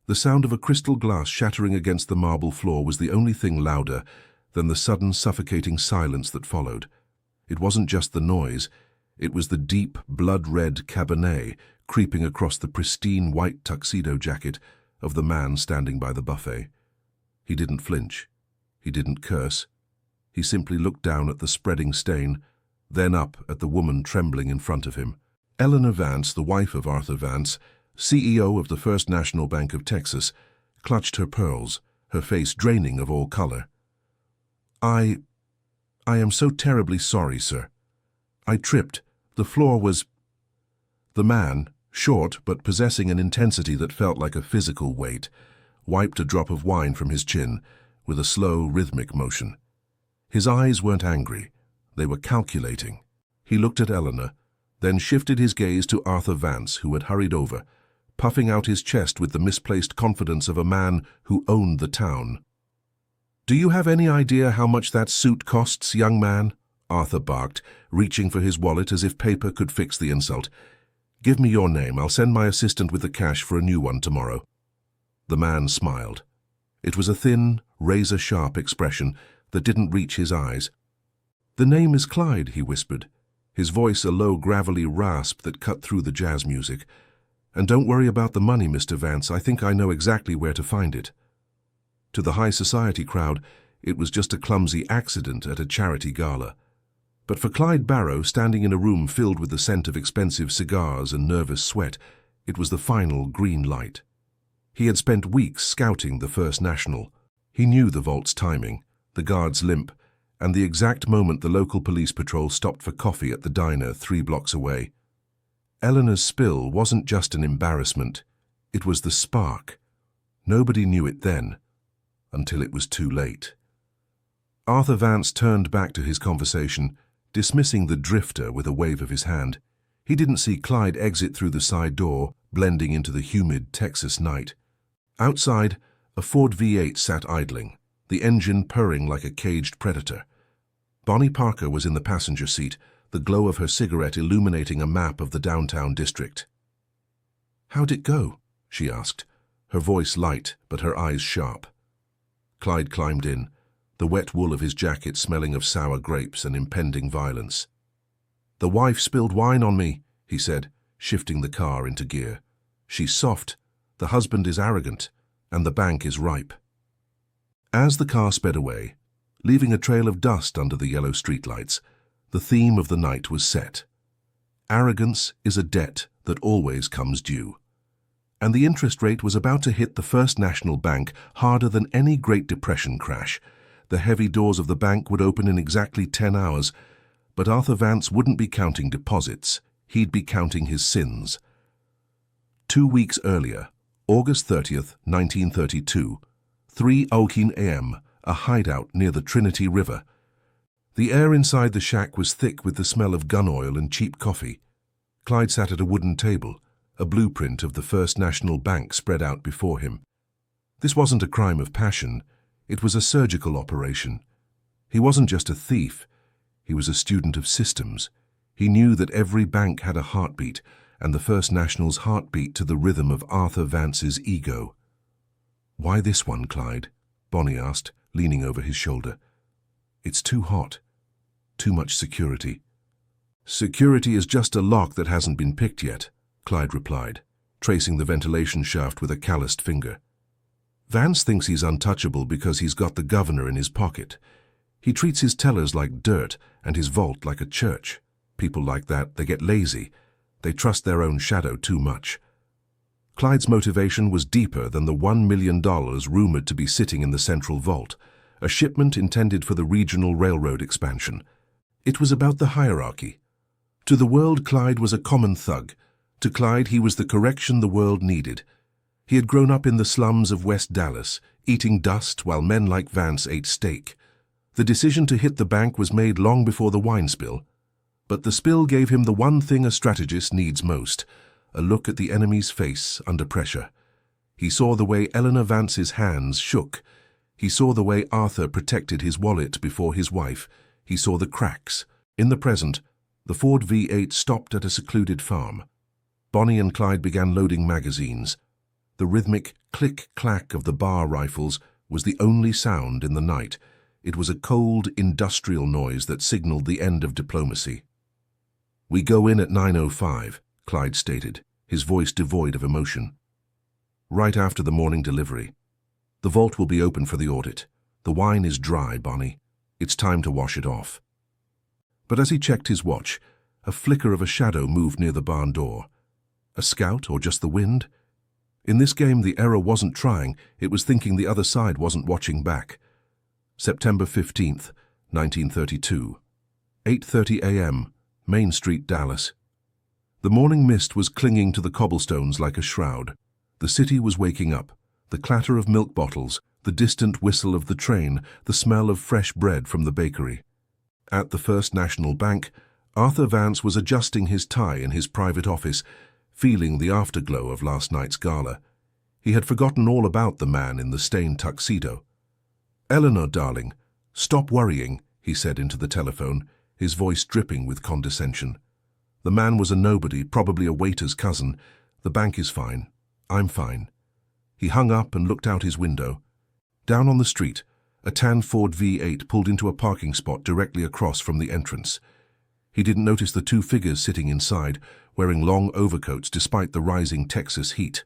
The sound of a crystal glass shattering against the marble floor was the only thing louder than the sudden suffocating silence that followed. It wasn't just the noise, it was the deep, blood-red cabernet creeping across the pristine white tuxedo jacket of the man standing by the buffet. He didn't flinch. He didn't curse. He simply looked down at the spreading stain, then up at the woman trembling in front of him. Eleanor Vance, the wife of Arthur Vance, CEO of the First National Bank of Texas, clutched her pearls, her face draining of all color. I am so terribly sorry, sir. I tripped. The floor was... The man, short but possessing an intensity that felt like a physical weight, wiped a drop of wine from his chin with a slow, rhythmic motion. His eyes weren't angry. They were calculating. He looked at Eleanor, then shifted his gaze to Arthur Vance, who had hurried over, puffing out his chest with the misplaced confidence of a man who owned the town. "Do you have any idea how much that suit costs, young man?" Arthur barked, reaching for his wallet as if paper could fix the insult. "Give me your name. I'll send my assistant with the cash for a new one tomorrow." The man smiled. It was a thin, razor-sharp expression that didn't reach his eyes. "The name is Clyde," he whispered, his voice a low, gravelly rasp that cut through the jazz music. "And don't worry about the money, Mr. Vance. I think I know exactly where to find it." To the high society crowd, it was just a clumsy accident at a charity gala. But for Clyde Barrow, standing in a room filled with the scent of expensive cigars and nervous sweat, it was the final green light. He had spent weeks scouting the First National. He knew the vault's timing, the guard's limp, and the exact moment the local police patrol stopped for coffee at the diner 3 blocks away. Eleanor's spill wasn't just an embarrassment. It was the spark. Nobody knew it then, until it was too late. Arthur Vance turned back to his conversation, dismissing the drifter with a wave of his hand. He didn't see Clyde exit through the side door, blending into the humid Texas night. Outside, a Ford V8 sat idling, the engine purring like a caged predator. Bonnie Parker was in the passenger seat, the glow of her cigarette illuminating a map of the downtown district. "How'd it go?" she asked, her voice light but her eyes sharp. Clyde climbed in, the wet wool of his jacket smelling of sour grapes and impending violence. "The wife spilled wine on me," he said, shifting the car into gear. "She's soft, the husband is arrogant, and the bank is ripe." As the car sped away, leaving a trail of dust under the yellow streetlights, the theme of the night was set. Arrogance is a debt that always comes due. And the interest rate was about to hit the First National Bank harder than any Great Depression crash. The heavy doors of the bank would open in exactly 10 hours, but Arthur Vance wouldn't be counting deposits. He'd be counting his sins. 2 weeks earlier, August 30th, 1932, 3:00 a.m., a hideout near the Trinity River. The air inside the shack was thick with the smell of gun oil and cheap coffee. Clyde sat at a wooden table, a blueprint of the First National Bank spread out before him. This wasn't a crime of passion, it was a surgical operation. He wasn't just a thief, he was a student of systems. He knew that every bank had a heartbeat, and the First National's heartbeat to the rhythm of Arthur Vance's ego. "Why this one, Clyde?" Bonnie asked, leaning over his shoulder. "It's too hot. Too much security." "Security is just a lock that hasn't been picked yet," Clyde replied, tracing the ventilation shaft with a calloused finger. "Vance thinks he's untouchable because he's got the governor in his pocket. He treats his tellers like dirt and his vault like a church. People like that, they get lazy. They trust their own shadow too much." Clyde's motivation was deeper than the $1 million rumored to be sitting in the central vault, a shipment intended for the regional railroad expansion. It was about the hierarchy. To the world, Clyde was a common thug. To Clyde, he was the correction the world needed. He had grown up in the slums of West Dallas, eating dust while men like Vance ate steak. The decision to hit the bank was made long before the wine spill. But the spill gave him the one thing a strategist needs most, a look at the enemy's face under pressure. He saw the way Eleanor Vance's hands shook. He saw the way Arthur protected his wallet before his wife. He saw the cracks. In the present, the Ford V8 stopped at a secluded farm. Bonnie and Clyde began loading magazines. The rhythmic click-clack of the bar rifles was the only sound in the night. It was a cold, industrial noise that signaled the end of diplomacy. "We go in at 9:05, Clyde stated, his voice devoid of emotion. "Right after the morning delivery. The vault will be open for the audit. The wine is dry, Bonnie. It's time to wash it off." But as he checked his watch, a flicker of a shadow moved near the barn door. A scout or just the wind? In this game, the error wasn't trying, it was thinking the other side wasn't watching back. September 15th, 1932. 8:30 a.m., Main Street, Dallas. The morning mist was clinging to the cobblestones like a shroud. The city was waking up. The clatter of milk bottles, the distant whistle of the train, the smell of fresh bread from the bakery. At the First National Bank, Arthur Vance was adjusting his tie in his private office, feeling the afterglow of last night's gala. He had forgotten all about the man in the stained tuxedo. "Eleanor, darling, stop worrying," he said into the telephone, his voice dripping with condescension. The man was a nobody, probably a waiter's cousin. "The bank is fine. I'm fine." He hung up and looked out his window. Down on the street, a tan Ford V8 pulled into a parking spot directly across from the entrance. He didn't notice the two figures sitting inside, wearing long overcoats despite the rising Texas heat.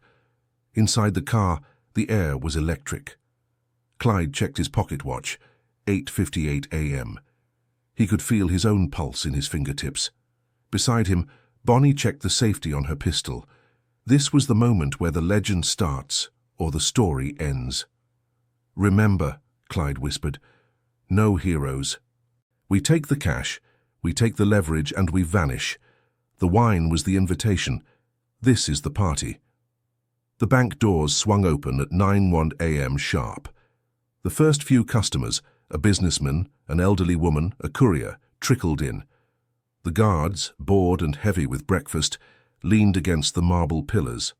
Inside the car, the air was electric. Clyde checked his pocket watch, 8:58 a.m. He could feel his own pulse in his fingertips. Beside him, Bonnie checked the safety on her pistol. This was the moment where the legend starts, or the story ends. "Remember," Clyde whispered, "no heroes. We take the cash, we take the leverage, and we vanish. The wine was the invitation. This is the party." The bank doors swung open at 9:01 a.m. sharp. The first few customers, a businessman, an elderly woman, a courier, trickled in. The guards, bored and heavy with breakfast, leaned against the marble pillars.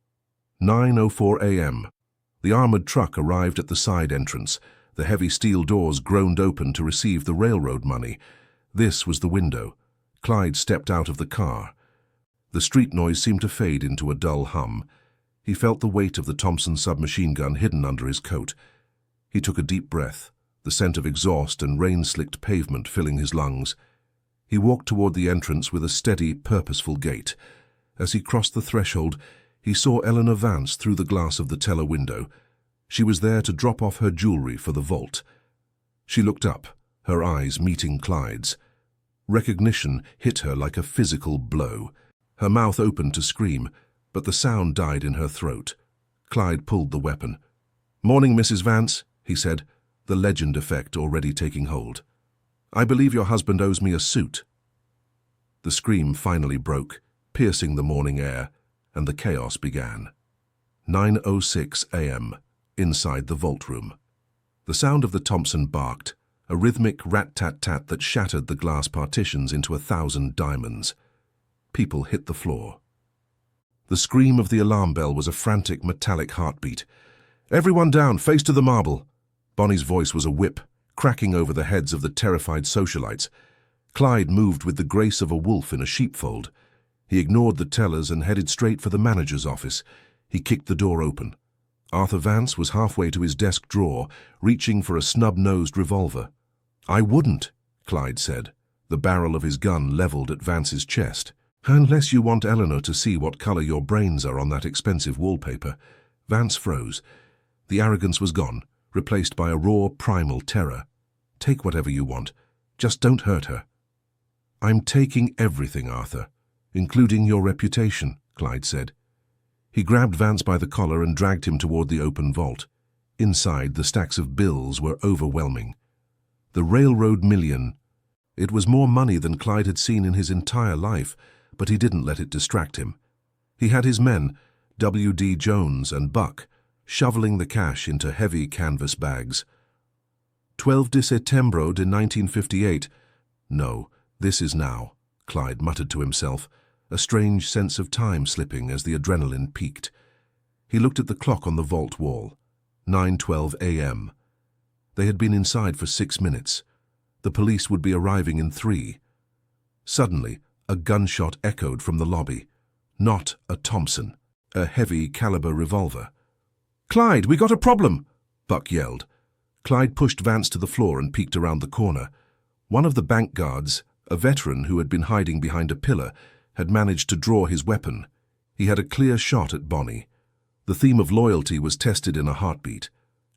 9:04 a.m. The armored truck arrived at the side entrance. The heavy steel doors groaned open to receive the railroad money. This was the window. Clyde stepped out of the car. The street noise seemed to fade into a dull hum. He felt the weight of the Thompson submachine gun hidden under his coat. He took a deep breath, the scent of exhaust and rain-slicked pavement filling his lungs. He walked toward the entrance with a steady, purposeful gait. As he crossed the threshold, he saw Eleanor Vance through the glass of the teller window. She was there to drop off her jewelry for the vault. She looked up, her eyes meeting Clyde's. Recognition hit her like a physical blow. Her mouth opened to scream, but the sound died in her throat. Clyde pulled the weapon. "Morning, Mrs. Vance," he said, the legend effect already taking hold. "I believe your husband owes me a suit." The scream finally broke, piercing the morning air, and the chaos began. 9:06 a.m., inside the vault room. The sound of the Thompson barked, a rhythmic rat-tat-tat that shattered the glass partitions into 1,000 diamonds. People hit the floor. The scream of the alarm bell was a frantic metallic heartbeat. "Everyone down, face to the marble." Bonnie's voice was a whip, cracking over the heads of the terrified socialites. Clyde moved with the grace of a wolf in a sheepfold. He ignored the tellers and headed straight for the manager's office. He kicked the door open. Arthur Vance was halfway to his desk drawer, reaching for a snub-nosed revolver. "I wouldn't," Clyde said, the barrel of his gun leveled at Vance's chest. "Unless you want Eleanor to see what color your brains are on that expensive wallpaper." Vance froze. The arrogance was gone, replaced by a raw, primal terror. "Take whatever you want. Just don't hurt her." "I'm taking everything, Arthur, including your reputation," Clyde said. He grabbed Vance by the collar and dragged him toward the open vault. Inside, the stacks of bills were overwhelming. The railroad million. It was more money than Clyde had seen in his entire life, but he didn't let it distract him. He had his men, W.D. Jones and Buck, shoveling the cash into heavy canvas bags. 12 de Setembro de 1958. No, this is now, Clyde muttered to himself, a strange sense of time slipping as the adrenaline peaked. He looked at the clock on the vault wall. 9:12 a.m. They had been inside for 6 minutes. The police would be arriving in 3. Suddenly, a gunshot echoed from the lobby. Not a Thompson, a heavy-caliber revolver. "Clyde, we got a problem!" Buck yelled. Clyde pushed Vance to the floor and peeked around the corner. One of the bank guards, a veteran who had been hiding behind a pillar, had managed to draw his weapon. He had a clear shot at Bonnie. The theme of loyalty was tested in a heartbeat.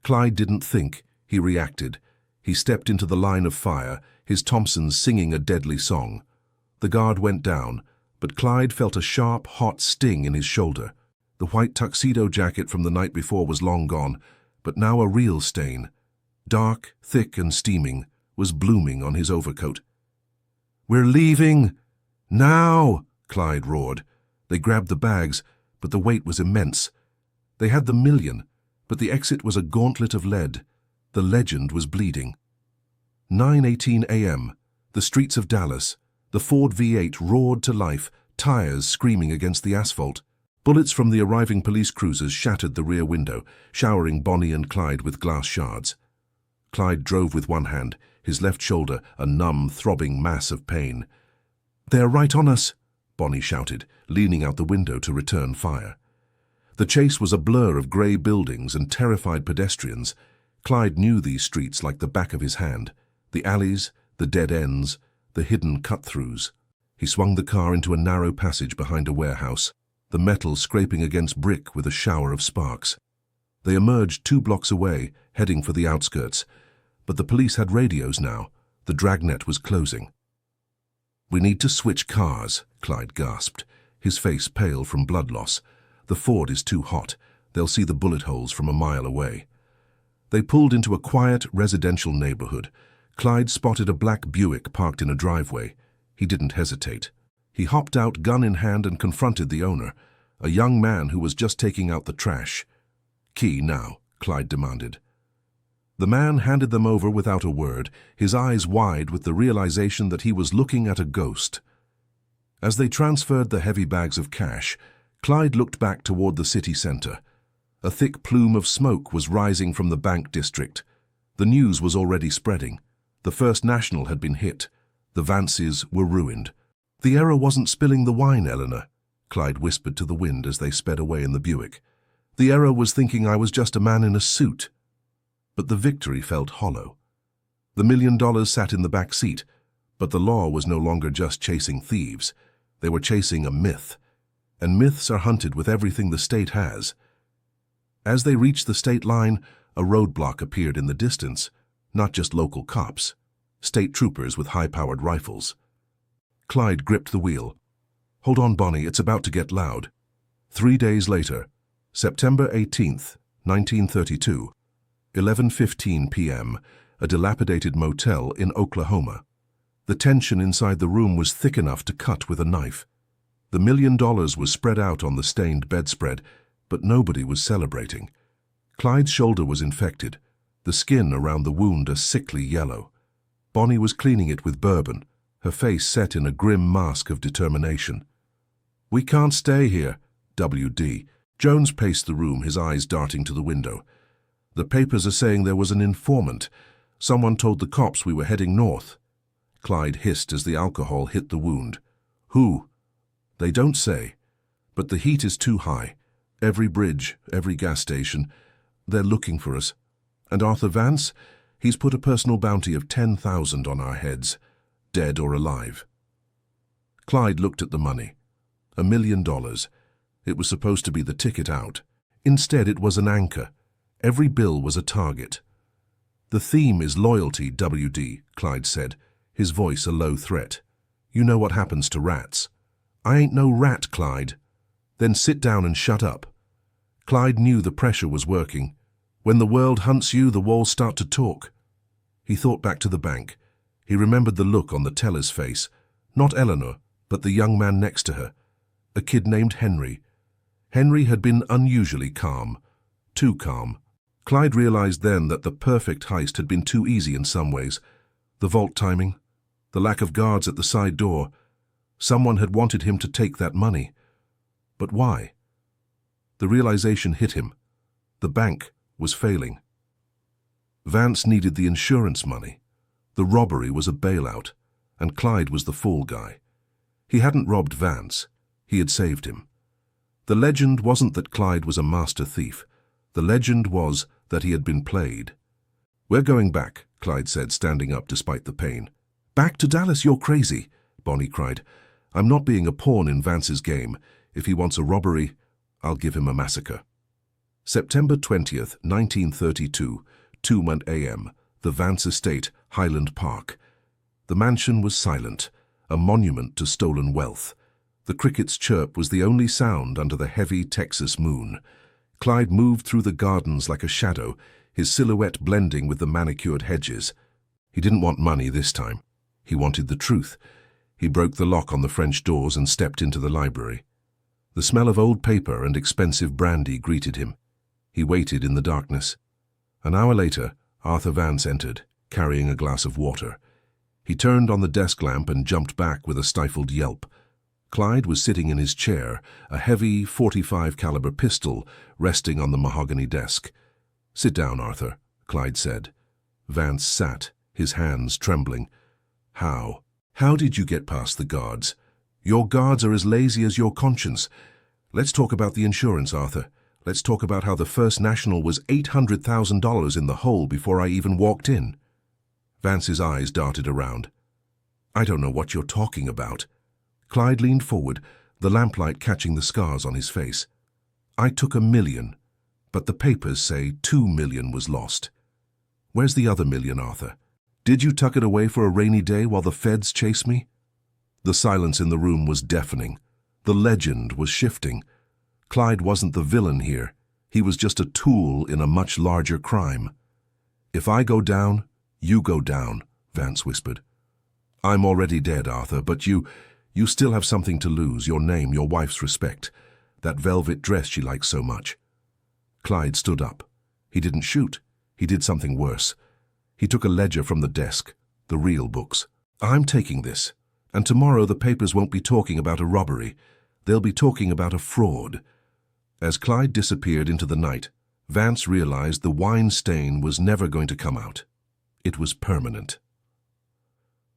Clyde didn't think, he reacted. He stepped into the line of fire, his Thompson singing a deadly song. The guard went down, but Clyde felt a sharp, hot sting in his shoulder. The white tuxedo jacket from the night before was long gone, but now a real stain, dark, thick and steaming, was blooming on his overcoat. "We're leaving! Now!" Clyde roared. They grabbed the bags, but the weight was immense. They had the million, but the exit was a gauntlet of lead. The legend was bleeding. 9:18 a.m., the streets of Dallas. The Ford V8 roared to life, tires screaming against the asphalt. Bullets from the arriving police cruisers shattered the rear window, showering Bonnie and Clyde with glass shards. Clyde drove with one hand, his left shoulder a numb, throbbing mass of pain. "They're right on us," Bonnie shouted, leaning out the window to return fire. The chase was a blur of grey buildings and terrified pedestrians. Clyde knew these streets like the back of his hand. The alleys, the dead ends, the hidden cut-throughs. He swung the car into a narrow passage behind a warehouse, the metal scraping against brick with a shower of sparks. They emerged 2 blocks away, heading for the outskirts. But the police had radios now. The dragnet was closing. "We need to switch cars," Clyde gasped, his face pale from blood loss. "The Ford is too hot. They'll see the bullet holes from a mile away." They pulled into a quiet residential neighborhood. Clyde spotted a black Buick parked in a driveway. He didn't hesitate. He hopped out, gun in hand, and confronted the owner, a young man who was just taking out the trash. "Key now," Clyde demanded. The man handed them over without a word, his eyes wide with the realization that he was looking at a ghost. As they transferred the heavy bags of cash, Clyde looked back toward the city center. A thick plume of smoke was rising from the bank district. The news was already spreading. The First National had been hit. The Vances were ruined. "The error wasn't spilling the wine, Eleanor," Clyde whispered to the wind as they sped away in the Buick. "The error was thinking I was just a man in a suit." But the victory felt hollow. The $1 million sat in the back seat, but the law was no longer just chasing thieves. They were chasing a myth, and myths are hunted with everything the state has. As they reached the state line, a roadblock appeared in the distance, not just local cops, state troopers with high-powered rifles. Clyde gripped the wheel. "Hold on, Bonnie, it's about to get loud." 3 days later, September 18th, 1932, 11:15 p.m., a dilapidated motel in Oklahoma. The tension inside the room was thick enough to cut with a knife. The $1 million was spread out on the stained bedspread, but nobody was celebrating. Clyde's shoulder was infected, the skin around the wound a sickly yellow. Bonnie was cleaning it with bourbon, her face set in a grim mask of determination. "We can't stay here, W.D." Jones paced the room, his eyes darting to the window. "The papers are saying there was an informant. Someone told the cops we were heading north." Clyde hissed as the alcohol hit the wound. "Who?" "They don't say. But the heat is too high. Every bridge, every gas station. They're looking for us. And Arthur Vance? He's put a personal bounty of 10,000 on our heads, dead or alive." Clyde looked at the money. $1 million. It was supposed to be the ticket out. Instead, it was an anchor. Every bill was a target. "The theme is loyalty, W.D., Clyde said, his voice a low threat. "You know what happens to rats." "I ain't no rat, Clyde." "Then sit down and shut up." Clyde knew the pressure was working. When the world hunts you, the walls start to talk. He thought back to the bank. He remembered the look on the teller's face. Not Eleanor, but the young man next to her. A kid named Henry. Henry had been unusually calm. Too calm. Clyde realized then that the perfect heist had been too easy in some ways. The vault timing, the lack of guards at the side door. Someone had wanted him to take that money. But why? The realization hit him. The bank was failing. Vance needed the insurance money. The robbery was a bailout, and Clyde was the fall guy. He hadn't robbed Vance. He had saved him. The legend wasn't that Clyde was a master thief. The legend was that he had been played. "We're going back," Clyde said, standing up despite the pain. "Back to Dallas? You're crazy," Bonnie cried. "I'm not being a pawn in Vance's game. If he wants a robbery, I'll give him a massacre." September 20th, 1932, 2 a.m., the Vance estate, Highland Park. The mansion was silent, a monument to stolen wealth. The cricket's chirp was the only sound under the heavy Texas moon. Clyde moved through the gardens like a shadow, his silhouette blending with the manicured hedges. He didn't want money this time. He wanted the truth. He broke the lock on the French doors and stepped into the library. The smell of old paper and expensive brandy greeted him. He waited in the darkness. An hour later, Arthur Vance entered, carrying a glass of water. He turned on the desk lamp and jumped back with a stifled yelp. Clyde was sitting in his chair, a heavy .45 caliber pistol resting on the mahogany desk. "Sit down, Arthur," Clyde said. Vance sat, his hands trembling. How did you get past the guards? Your guards are as lazy as your conscience. Let's talk about the insurance, Arthur. Let's talk about how the First National was $800,000 in the hole before I even walked in." Vance's eyes darted around. "I don't know what you're talking about." Clyde leaned forward, the lamplight catching the scars on his face. "I took $1 million, but the papers say $2 million was lost. Where's the other $1 million, Arthur? Did you tuck it away for a rainy day while the feds chase me?" The silence in the room was deafening. The legend was shifting. Clyde wasn't the villain here. He was just a tool in a much larger crime. "If I go down, you go down," Vance whispered. "I'm already dead, Arthur, but you still have something to lose, your name, your wife's respect, that velvet dress she likes so much." Clyde stood up. He didn't shoot. He did something worse. He took a ledger from the desk, the real books. "I'm taking this, and tomorrow the papers won't be talking about a robbery. They'll be talking about a fraud." As Clyde disappeared into the night, Vance realized the wine stain was never going to come out. It was permanent.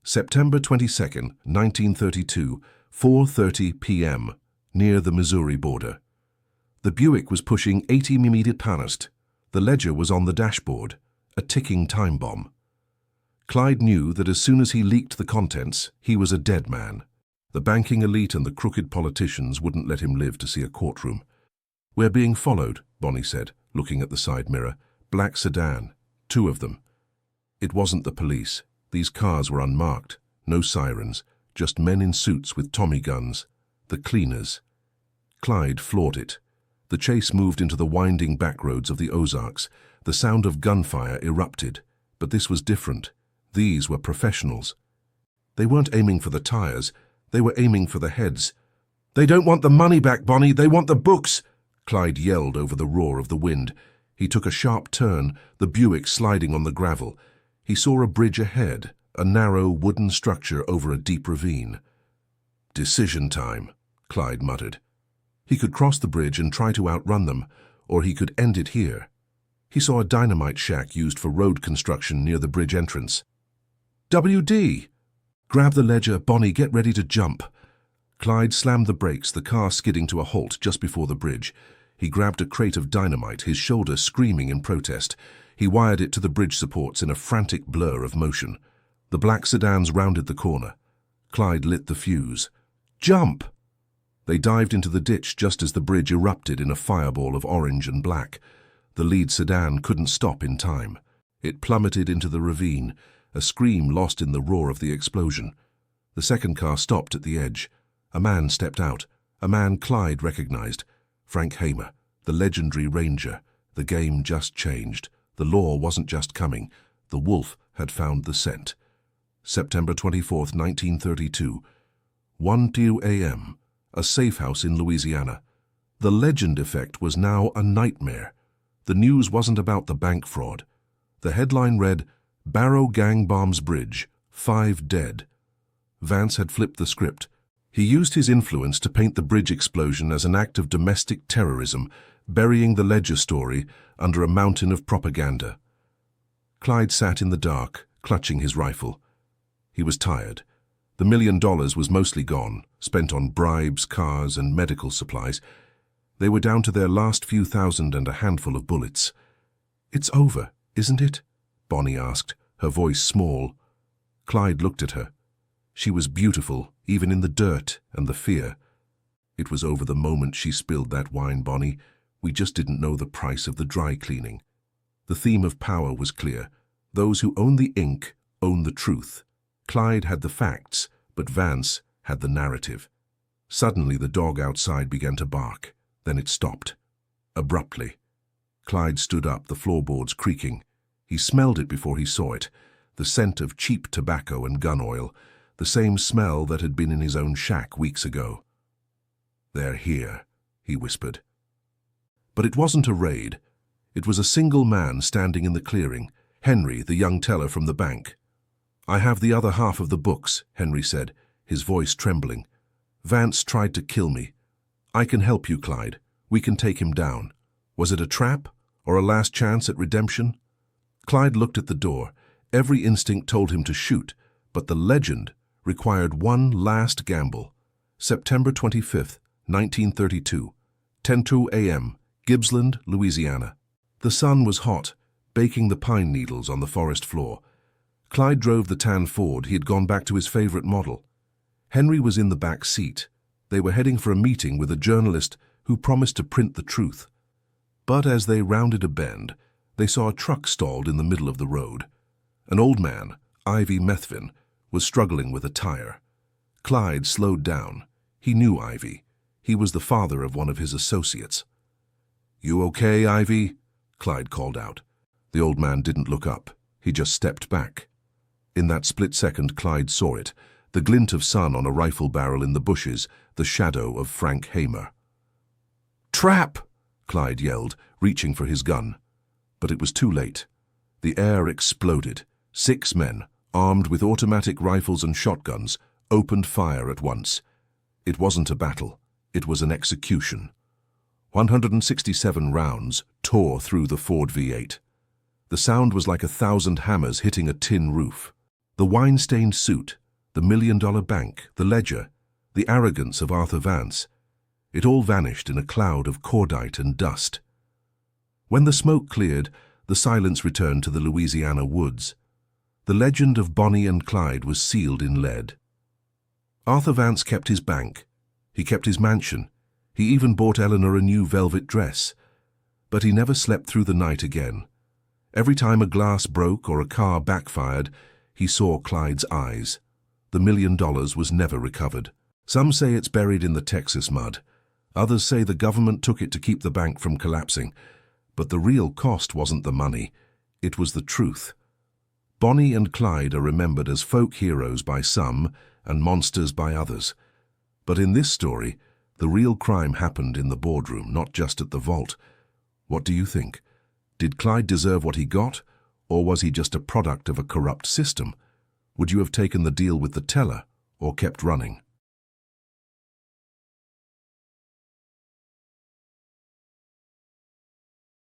September 22nd, 1932, 4:30 p.m., near the Missouri border. The Buick was pushing 80 miles past. The ledger was on the dashboard, a ticking time bomb. Clyde knew that as soon as he leaked the contents, he was a dead man. The banking elite and the crooked politicians wouldn't let him live to see a courtroom. "We're being followed," Bonnie said, looking at the side mirror. "Black sedan, 2 of them." It wasn't the police. These cars were unmarked, no sirens, just men in suits with Tommy guns. The cleaners. Clyde floored it. The chase moved into the winding backroads of the Ozarks. The sound of gunfire erupted, but this was different. These were professionals. They weren't aiming for the tires. They were aiming for the heads. "They don't want the money back, Bonnie. They want the books!" Clyde yelled over the roar of the wind. He took a sharp turn, the Buick sliding on the gravel. He saw a bridge ahead, a narrow wooden structure over a deep ravine. "Decision time," Clyde muttered. He could cross the bridge and try to outrun them, or he could end it here. He saw a dynamite shack used for road construction near the bridge entrance. "WD!" "Grab the ledger, Bonnie, get ready to jump." Clyde slammed the brakes, the car skidding to a halt just before the bridge. He grabbed a crate of dynamite, his shoulder screaming in protest. He wired it to the bridge supports in a frantic blur of motion. The black sedans rounded the corner. Clyde lit the fuse. "Jump!" They dived into the ditch just as the bridge erupted in a fireball of orange and black. The lead sedan couldn't stop in time. It plummeted into the ravine, a scream lost in the roar of the explosion. The second car stopped at the edge. A man stepped out, a man Clyde recognized. Frank Hamer, the legendary ranger. The game just changed. The law wasn't just coming. The wolf had found the scent. September 24th, 1932. 1:02 a.m. A safe house in Louisiana. The legend effect was now a nightmare. The news wasn't about the bank fraud. The headline read, "Barrow Gang Bombs Bridge, 5 Dead." Vance had flipped the script. He used his influence to paint the bridge explosion as an act of domestic terrorism, burying the ledger story under a mountain of propaganda. Clyde sat in the dark, clutching his rifle. He was tired. The $1 million was mostly gone, spent on bribes, cars, and medical supplies. They were down to their last few thousand and a handful of bullets. "It's over, isn't it?" Bonnie asked, her voice small. Clyde looked at her. She was beautiful, even in the dirt and the fear. "It was over the moment she spilled that wine, Bonnie. We just didn't know the price of the dry cleaning." The theme of power was clear. Those who own the ink own the truth. Clyde had the facts, but Vance had the narrative. Suddenly the dog outside began to bark. Then it stopped. Abruptly. Clyde stood up, the floorboards creaking. He smelled it before he saw it, the scent of cheap tobacco and gun oil, the same smell that had been in his own shack weeks ago. "They're here," he whispered. But it wasn't a raid. It was a single man standing in the clearing, Henry, the young teller from the bank. "I have the other half of the books," Henry said, his voice trembling. "Vance tried to kill me. I can help you, Clyde. We can take him down. Was it a trap or a last chance at redemption?" Clyde looked at the door. Every instinct told him to shoot, but the legend required one last gamble. September 25th, 1932, 10:02 a.m., Gibbsland, Louisiana. The sun was hot, baking the pine needles on the forest floor. Clyde drove the tan Ford. He had gone back to his favorite model. Henry was in the back seat. They were heading for a meeting with a journalist who promised to print the truth. But as they rounded a bend, they saw a truck stalled in the middle of the road. An old man, Ivy Methvin, was struggling with a tire. Clyde slowed down. He knew Ivy. He was the father of one of his associates. "You okay, Ivy?" Clyde called out. The old man didn't look up. He just stepped back. In that split second, Clyde saw it, the glint of sun on a rifle barrel in the bushes, the shadow of Frank Hamer. "Trap!" Clyde yelled, reaching for his gun. But it was too late. The air exploded. 6 men, armed with automatic rifles and shotguns, opened fire at once. It wasn't a battle. It was an execution. 167 rounds tore through the Ford V8. The sound was like 1,000 hammers hitting a tin roof. The wine-stained suit, the $1 million bank, the ledger, the arrogance of Arthur Vance, it all vanished in a cloud of cordite and dust. When the smoke cleared, the silence returned to the Louisiana woods. The legend of Bonnie and Clyde was sealed in lead. Arthur Vance kept his bank. He kept his mansion. He even bought Eleanor a new velvet dress. But he never slept through the night again. Every time a glass broke or a car backfired, he saw Clyde's eyes. The $1 million was never recovered. Some say it's buried in the Texas mud. Others say the government took it to keep the bank from collapsing. But the real cost wasn't the money. It was the truth. Bonnie and Clyde are remembered as folk heroes by some and monsters by others. But in this story, the real crime happened in the boardroom, not just at the vault. What do you think? Did Clyde deserve what he got, or was he just a product of a corrupt system? Would you have taken the deal with the teller, or kept running?